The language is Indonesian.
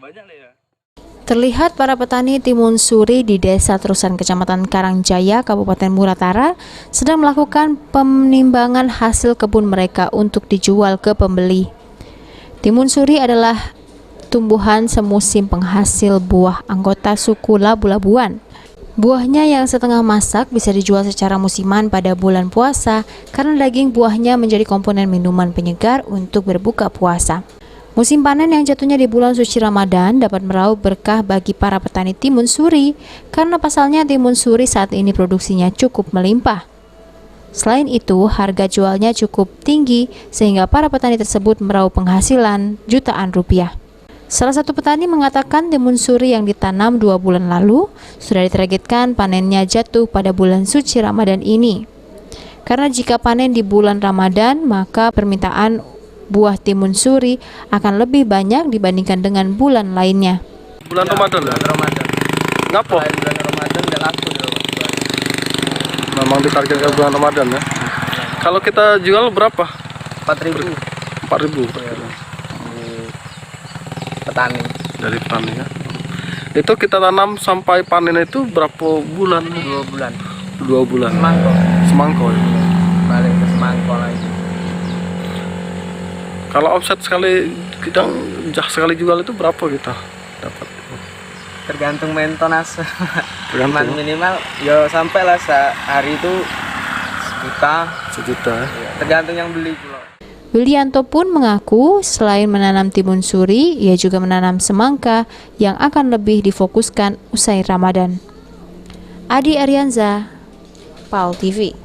Banyak nih ya. Terlihat para petani timun suri di Desa Terusan Kecamatan Karangjaya, Kabupaten Muratara sedang melakukan penimbangan hasil kebun mereka untuk dijual ke pembeli. Timun suri adalah tumbuhan semusim penghasil buah anggota suku labu-labuan. Buahnya yang setengah masak bisa dijual secara musiman pada bulan puasa karena daging buahnya menjadi komponen minuman penyegar untuk berbuka puasa. Musim panen yang jatuhnya di bulan suci Ramadan dapat meraup berkah bagi para petani timun suri karena pasalnya timun suri saat ini produksinya cukup melimpah. Selain itu, harga jualnya cukup tinggi sehingga para petani tersebut meraup penghasilan jutaan rupiah. Salah satu petani mengatakan timun suri yang ditanam 2 bulan lalu sudah ditargetkan panennya jatuh pada bulan suci Ramadan ini. Karena jika panen di bulan Ramadan, maka permintaan buah timun suri akan lebih banyak dibandingkan dengan bulan lainnya. Bulan Ramadan ya? Ramadan. Ngapa? Bulan Ramadan udah laku dong. Memang ditargetkan bulan Ramadan ya. Kalau kita jual berapa? 4.000 4.000 petani. dari petani ya. Itu kita tanam sampai panen itu berapa bulan? 2 bulan. 2 bulan. Semangko. Semangko ya. Balik ke semangko lagi. Kalau omset sekali kita sekali jual itu berapa kita dapat? Tergantung maintenance. Tergantung. Minimal ya sampai lah sehari itu Sejuta ya. tergantung yang beli pula. Willianto pun mengaku selain menanam timun suri, ia juga menanam semangka yang akan lebih difokuskan usai Ramadan. Adi Arianza, PAL TV.